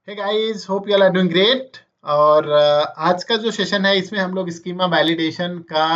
Hey guys, hope you all are doing great. और आज का जो सेशन है इसमें हम लोग स्कीमा वैलिडेशन का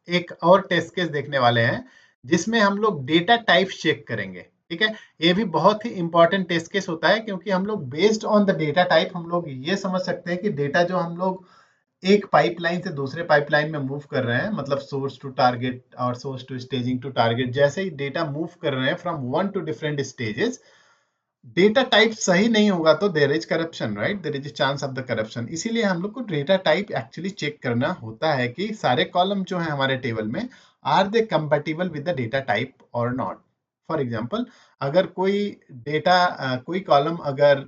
एक और टेस्ट केस देखने वाले हैं, जिसमें हम लोग डेटा टाइप चेक करेंगे। ठीक है, ये भी बहुत ही इंपॉर्टेंट टेस्ट केस होता है, क्योंकि हम लोग based on the data type हम लोग ये समझ सकते हैं कि डेटा जो हम लोग एक पाइपलाइन से दूसरे पाइपलाइन में मूव कर रहे हैं, मतलब सोर्स टू टारगेट और source to staging to target, जैसे ही डेटा मूव कर रहे हैं from one to different stages, data type सही नहीं होगा तो there is corruption, right? There is chance of the corruption. इसीलिए हम लोग को डेटा टाइप एक्चुअली चेक करना होता है कि सारे कॉलम जो है हमारे टेबल में, are they compatible with the data type और नॉट। फॉर एग्जांपल, अगर कोई डेटा कोई कॉलम अगर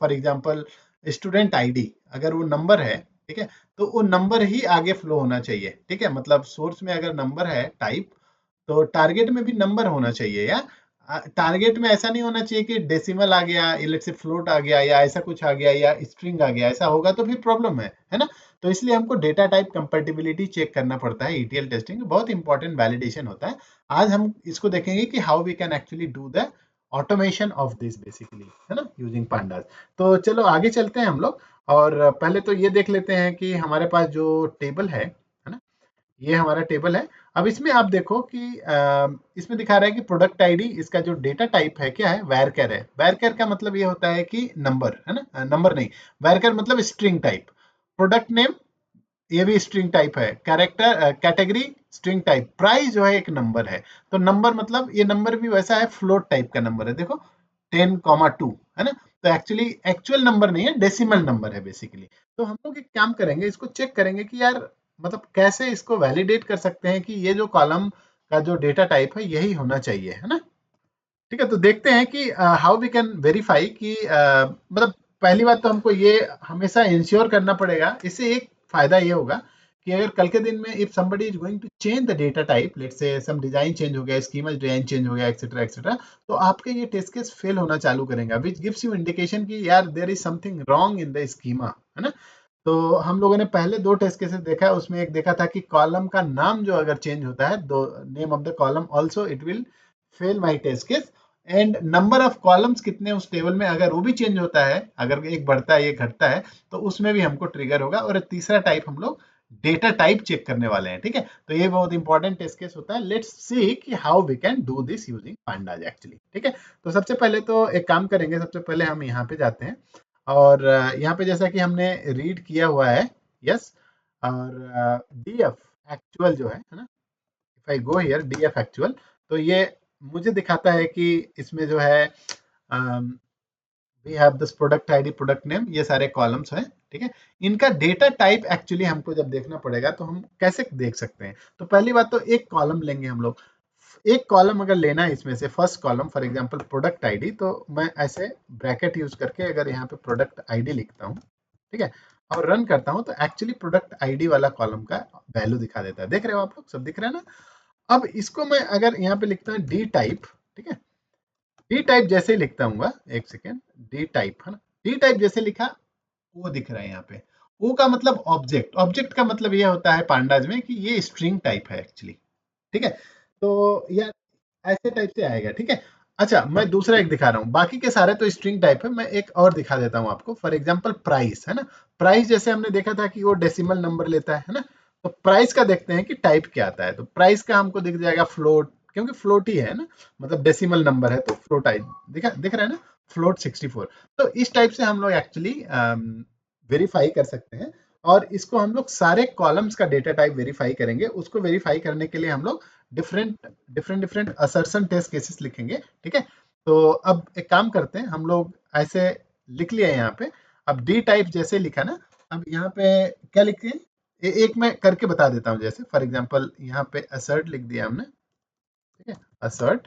फॉर एग्जांपल स्टूडेंट आईडी अगर वो नंबर है, ठीक है, तो वो नंबर ही आगे फ्लो होना चाहिए। ठीक है, मतलब सोर्स में अगर नंबर है टाइप, तो टारगेट में भी नंबर होना चाहिए। या टारगेट में ऐसा नहीं होना चाहिए कि डेसिमल आ गया, लेट्स से फ्लोट आ गया, या ऐसा कुछ आ गया, या स्ट्रिंग आ गया। ऐसा होगा तो फिर प्रॉब्लम है ना? तो इसलिए हमको डेटा टाइप कंपेटिबिलिटी चेक करना पड़ता है। ईटीएल टेस्टिंग बहुत इंपॉर्टेंट वैलिडेशन होता है। आज हम इसको देखेंगे कि how we can actually do the automation of this basically, है ना, यूजिंग पांडास। तो चलो आगे चलते हैं हम लोग। और पहले तो ये देख लेते हैं कि हमारे पास जो टेबल है ना, ये हमारा टेबल है। अब इसमें आप देखो कि इसमें दिखा रहा है कि प्रोडक्ट आईडी, इसका जो डेटा टाइप है क्या है, वैरकर है। वैरकर का मतलब ये होता है कि नंबर, है ना, नंबर नहीं, वैरकर मतलब स्ट्रिंग टाइप। प्रोडक्ट नेम, ये भी स्ट्रिंग टाइप है। Character category string type. Price जो है एक नंबर है। तो नंबर मतलब ये नंबर भी वैसा है, फ्लोट टाइप का नंबर है। देखो 10,2, है ना? तो एक्चुअली एक्चुअल नंबर नहीं है, डेसिमल नंबर है बेसिकली। तो हम लोग एक काम करेंगे, इसको चेक करेंगे कि यार मतलब कैसे इसको वैलिडेट कर सकते हैं कि ये जो कॉलम का जो डेटा टाइप है यही होना चाहिए, है ना? ठीक है, तो देखते हैं कि हाउ वी कैन वेरीफाई कि मतलब पहली बात तो हमको ये हमेशा इंश्योर करना पड़ेगा। इससे एक फायदा ये होगा कि अगर कल के दिन में if somebody is going to change the data type, let's say some design change हो गया, स्कीमा डिजाइन चेंज हो गया, एक्सेट्रा एक्सेट्रा, तो आपके ये टेस्ट केस फेल होना चालू करेंगे, विच गिव्स यू इंडिकेशन कि यार there is something wrong in the schema, है ना? तो हम लोगों ने पहले दो टेस्ट केसेस देखा है, उसमें एक देखा था कि कॉलम का नाम जो अगर चेंज होता है, दो name of the column also it will fail my test case. And number of columns कितने उस टेबल में, अगर वो भी चेंज होता है, अगर एक बढ़ता है एक घटता है, तो उसमें भी हमको ट्रिगर होगा। और तीसरा टाइप हम लोग डेटा टाइप चेक करने वाले हैं। ठीक है, तो ये बहुत इंपॉर्टेंट टेस्ट केस होता है। लेट्स सी कि how we can do this using pandas actually. ठीक है, तो सबसे पहले तो एक काम करेंगे, सबसे पहले हम यहाँ पे जाते हैं। और यहाँ पे जैसा कि हमने रीड किया हुआ है, यस, और डीएफ एक्चुअल जो है ना, if I go here DF actual, तो ये मुझे दिखाता है कि इसमें जो है we have this product ID, product name, ये सारे कॉलम्स हैं। ठीक है, इनका डेटा टाइप एक्चुअली हमको जब देखना पड़ेगा तो हम कैसे देख सकते हैं? तो पहली बात तो एक कॉलम लेंगे हम लोग। एक कॉलम अगर लेना है इसमें से, first column for example product ID, तो मैं ऐसे ब्रैकेट यूज करके अगर यहाँ पे प्रोडक्ट आईडी लिखता हूँ, ठीक है, और रन करता हूँ, तो एक्चुअली प्रोडक्ट आईडी वाला कॉलम का वैल्यू दिखा देता है। देख रहे हो आप लोग, सब दिख रहा है ना? अब इसको मैं अगर यहाँ पे लिखता हूँ डी टाइप, ठीक है, डी टाइप जैसे ही लिखता हूँ, एक सेकेंड, डी टाइप, है ना, डी टाइप जैसे लिखा, वो दिख रहा है यहाँ पे। ओ का मतलब ऑब्जेक्ट, ऑब्जेक्ट का मतलब ये होता है पांडाज में कि ये स्ट्रिंग टाइप है एक्चुअली। ठीक है, तो यार ऐसे टाइप से आएगा। ठीक है, अच्छा मैं दूसरा एक दिखा रहा हूँ, बाकी के सारे तो स्ट्रिंग टाइप है, मैं एक और दिखा देता हूँ आपको। फॉर एग्जांपल प्राइस, है ना, प्राइस जैसे हमने देखा था कि वो डेसिमल नंबर लेता है ना? तो प्राइस का देखते हैं कि टाइप क्या आता है। तो प्राइस का हमको दिख जाएगा फ्लोट, क्योंकि फ्लोट ही है ना, मतलब डेसिमल नंबर है तो फ्लोट आई, दिख रहा है ना, फ्लोट 64। तो इस टाइप से हम लोग एक्चुअली वेरीफाई कर सकते हैं। और इसको हम लोग सारे कॉलम्स का डेटा टाइप वेरीफाई करेंगे। उसको वेरीफाई करने के लिए हम लोग different different different assertion test cases लिखेंगे। ठीक है, तो अब एक काम करते हैं, हम लोग ऐसे लिख लिया यहाँ पे। अब डी टाइप जैसे लिखा ना, अब यहाँ पे क्या लिखते हैं, एक मैं करके बता देता हूँ। जैसे फॉर एग्जांपल यहाँ पे असर्ट लिख दिया हमने, ठीक है, असर्ट।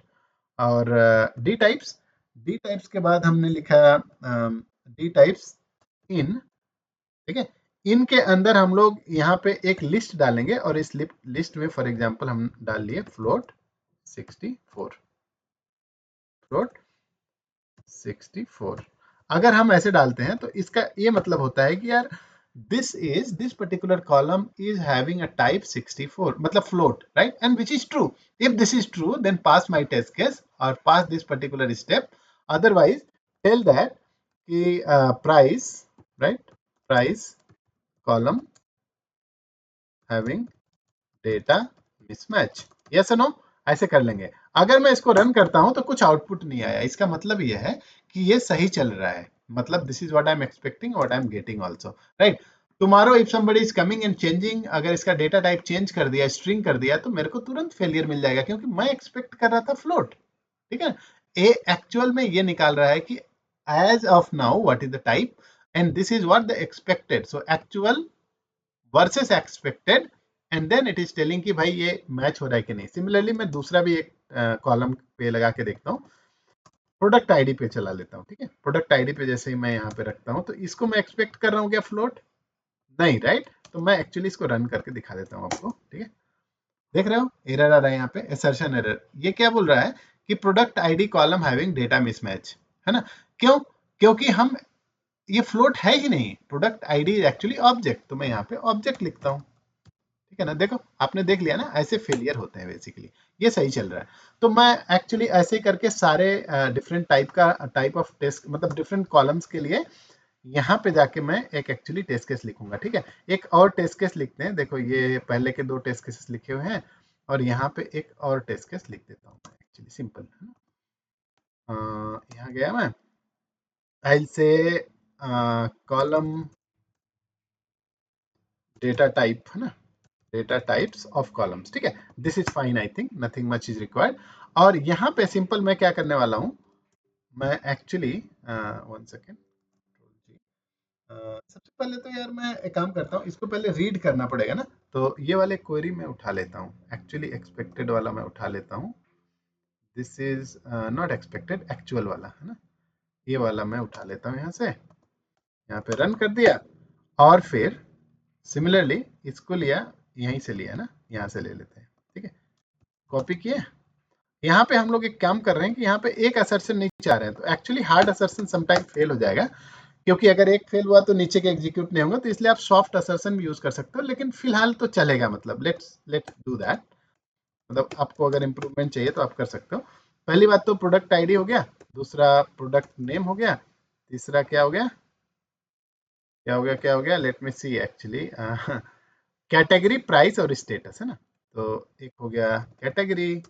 और डी टाइप्स के बाद हमने लिखा डी टाइप्स इन, ठीक है, इनके अंदर हम लोग यहाँ पे एक लिस्ट डालेंगे, और इस लिस्ट में फॉर एग्जांपल हम डाल लिए फ्लोट 64, फ्लोट 64। अगर हम ऐसे डालते हैं तो इसका ये मतलब होता है कि यार this particular column is having a type 64, मतलब float, right? And which is true. If this is true then pass my test case और pass this particular step. Otherwise tell that कि price, right, price column having data mismatch, yes और no, ऐसे कर लेंगे। अगर मैं इसको run करता हूं तो कुछ आउटपुट नहीं आया, इसका मतलब ये है कि ये सही चल रहा है, मतलब this is what I am expecting, what I am getting also, right. Tomorrow if somebody is coming and changing, अगर इसका डेटा टाइप चेंज कर दिया, स्ट्रिंग कर दिया, तो मेरे को तुरंत फेलियर मिल जाएगा, क्योंकि मैं एक्सपेक्ट कर रहा था फ्लोट, ठीक है। ए एक्चुअल में ये निकाल रहा है कि as of now what is the type and this is what the expected, so actual versus expected, and then it is telling कि भाई ये मैच हो रहा है कि नहीं। सिमिलरली मैं दूसरा भी एक कॉलम पे लगा के देखता हूँ, प्रोडक्ट आईडी पे चला लेता हूँ, ठीक है। प्रोडक्ट आईडी पे जैसे ही मैं यहाँ पे रखता हूँ, तो इसको मैं एक्सपेक्ट कर रहा हूँ क्या फ्लोट, नहीं, राइट। तो मैं एक्चुअली इसको रन करके दिखा देता हूँ आपको, ठीक है। देख रहे हो एरर आ रहा है यहाँ पे, असर्शन एरर। ये क्या बोल रहा है कि product ID column having data mismatch, है ना। क्यों? क्योंकि हम, ये फ्लोट है ही नहीं, प्रोडक्ट आईडी एक्चुअली ऑब्जेक्ट, तो मैं यहाँ पे ऑब्जेक्ट लिखता हूँ, ठीक है ना। देखो आपने देख लिया ना, ऐसे फेलियर होते हैं बेसिकली। ये सही चल रहा है। तो मैं एक्चुअली ऐसे करके सारे डिफरेंट टाइप ऑफ टेस्ट, मतलब डिफरेंट कॉलम्स के लिए यहाँ पे जाके मैं एक एक्चुअली टेस्ट केस लिखूंगा, ठीक है। एक और टेस्ट केस लिखते हैं, देखो ये पहले के 2 टेस्ट केसेस लिखे हुए हैं, और यहाँ पे एक और टेस्ट केस लिख देता हूँ एक्चुअली, सिंपल है ना। यहाँ गया मैं, आई से कॉलम डेटा टाइप, है ना, डेटा टाइप्स ऑफ कॉलम्स, ठीक है। This is fine, I think nothing much is required. और यहाँ पे सिंपल मैं क्या करने वाला हूँ, मैं एक्चुअली, वन सेकेंड, सबसे पहले तो यार मैं एक काम करता हूँ, इसको पहले रीड करना पड़ेगा ना, तो ये वाले क्वेरी मैं उठा लेता हूँ, एक्चुअली एक्सपेक्टेड वाला मैं उठा लेता हूँ। This is not expected, actual वाला, है ना, ये वाला मैं उठा लेता हूँ यहाँ से, यहाँ पे रन कर दिया, और फिर सिमिलरली इसको लिया, यहीं से लिया ना, यहाँ से ले लेते हैं, ठीक है। कॉपी किए, यहाँ पे हम लोग एक काम कर रहे हैं कि यहाँ पे एक असर्शन नहीं चाह रहे हैं, तो actually hard assertion sometime fail हो जाएगा, क्योंकि अगर एक फेल हुआ तो नीचे के एग्जीक्यूट नहीं होंगे, तो इसलिए आप सॉफ्ट असर्शन भी यूज कर सकते हो, लेकिन फिलहाल तो चलेगा, मतलब लेट्स डू दैट। मतलब आपको अगर इंप्रूवमेंट चाहिए तो आप कर सकते हो। पहली बात तो प्रोडक्ट आईडी हो गया, दूसरा प्रोडक्ट नेम हो गया, तीसरा क्या हो गया, क्या हो गया, लेट मी सी एक्चुअली, कैटेगरी, प्राइस और स्टेटस, है ना। तो एक हो गया category,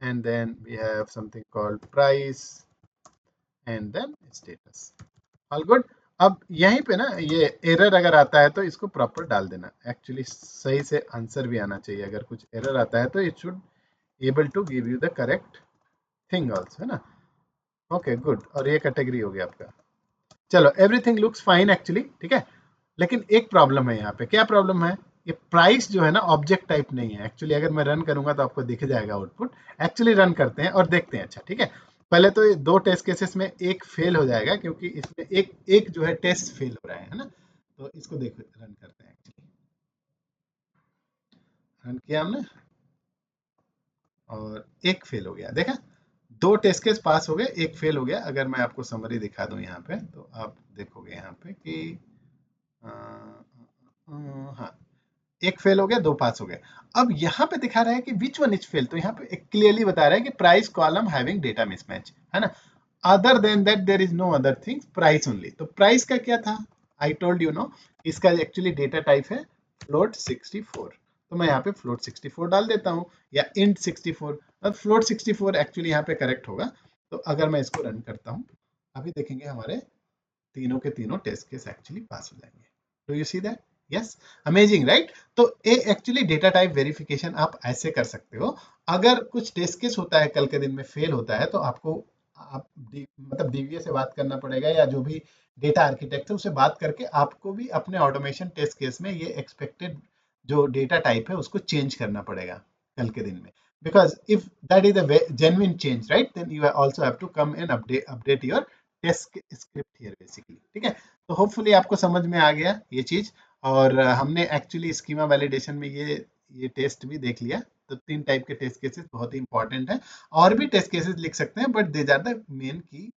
and then we have something called price and then status, all good। अब यहीं पे ना ये एरर अगर आता है तो इसको प्रॉपर डाल देना, एक्चुअली सही से आंसर भी आना चाहिए, अगर कुछ एरर आता है तो it should able to give you the correct thing also, है ना। ओके गुड, और ये कैटेगरी हो गया आपका। चलो एवरीथिंग लुक्स फाइन एक्चुअली, ठीक है। लेकिन एक प्रॉब्लम है यहाँ पे, क्या प्रॉब्लम है, ये प्राइस जो है ना ऑब्जेक्ट टाइप नहीं है एक्चुअली। अगर मैं रन करूंगा तो आपको दिख जाएगा आउटपुट। एक्चुअली रन करते हैं और देखते हैं, अच्छा ठीक है। पहले तो ये 2 टेस्ट केसेस में एक फेल हो जाएगा, क्योंकि इसमें एक एक जो है टेस्ट फेल हो रहा है ना। तो इसको देख रन करते हैं, एक्चुअली रन किया हमने और एक फेल हो गया, देखा। 2 टेस्ट केस पास हो गए, एक फेल हो गया। अगर मैं आपको समरी दिखा दूं यहाँ पे, तो आप देखोगे यहाँ पे कि हाँ, एक फेल हो गया, 2 पास हो गए। अब यहाँ पे दिखा रहा है कि विच वन इज फेल, तो यहाँ पे क्लियरली बता रहा है कि price column having data mismatch, है ना। Other than that there is no other thing, price only. तो प्राइस का क्या था, आई टोल्ड यू नो, इसका एक्चुअली डेटा टाइप है फ्लोट 64, तो मैं यहाँ पे फ्लोट 64 डाल देता हूँ, या इंट 64। अब फ्लोट 64 एक्चुअली यहाँ पे करेक्ट होगा। तो अगर मैं इसको रन करता हूँ, अभी देखेंगे हमारे तीनों के तीनों टेस्ट केस एक्चुअली पास हो जाएंगे। Do you see that, yes, amazing right. तो ये एक्चुअली डेटा टाइप वेरिफिकेशन आप ऐसे कर सकते हो। अगर कुछ टेस्ट केस होता है कल के दिन में फेल होता है, तो आपको मतलब डीवीए से बात करना पड़ेगा, या जो भी डेटा आर्किटेक्ट है उससे बात करके आपको भी अपने ऑटोमेशन टेस्ट केस में ये एक्सपेक्टेड जो डेटा टाइप है उसको चेंज करना पड़ेगा कल के दिन में। Because if that is a genuine change, right, then you also have to come and update your test script here basically, ठीक है। तो होपफुली आपको समझ में आ गया ये चीज। और हमने एक्चुअली स्कीमा वैलिडेशन में ये टेस्ट भी देख लिया। तो 3 टाइप के टेस्ट केसेस बहुत ही इंपॉर्टेंट है। और भी टेस्ट केसेस लिख सकते हैं, but they are the main key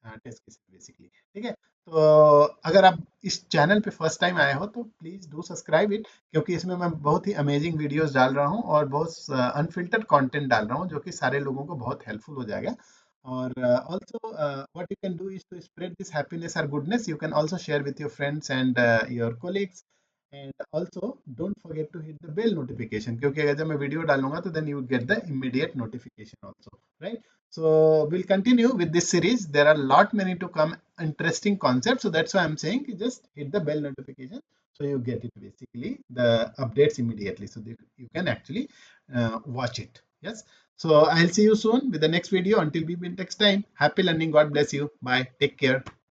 test cases basically, ठीक है। तो अगर आप इस चैनल पे फर्स्ट टाइम आए हो तो प्लीज डू सब्सक्राइब इट, क्योंकि इसमें मैं बहुत ही अमेजिंग वीडियोस डाल रहा हूँ और बहुत अनफिल्टर्ड कंटेंट डाल रहा हूँ, जो कि सारे लोगों को बहुत हेल्पफुल हो जाएगा। or also what you can do is to spread this happiness or goodness. You can also share with your friends and your colleagues, and also don't forget to hit the bell notification, क्योंकि अगर जब मैं video डालूंगा तो then you will get the immediate notification also, right? So we'll continue with this series. There are lot many to come interesting concepts, so that's why I'm saying just hit the bell notification, so you get it basically the updates immediately, so that you can actually watch it. Yes. So I'll see you soon with the next video. Until we meet next time, happy learning. God bless you. Bye. Take care.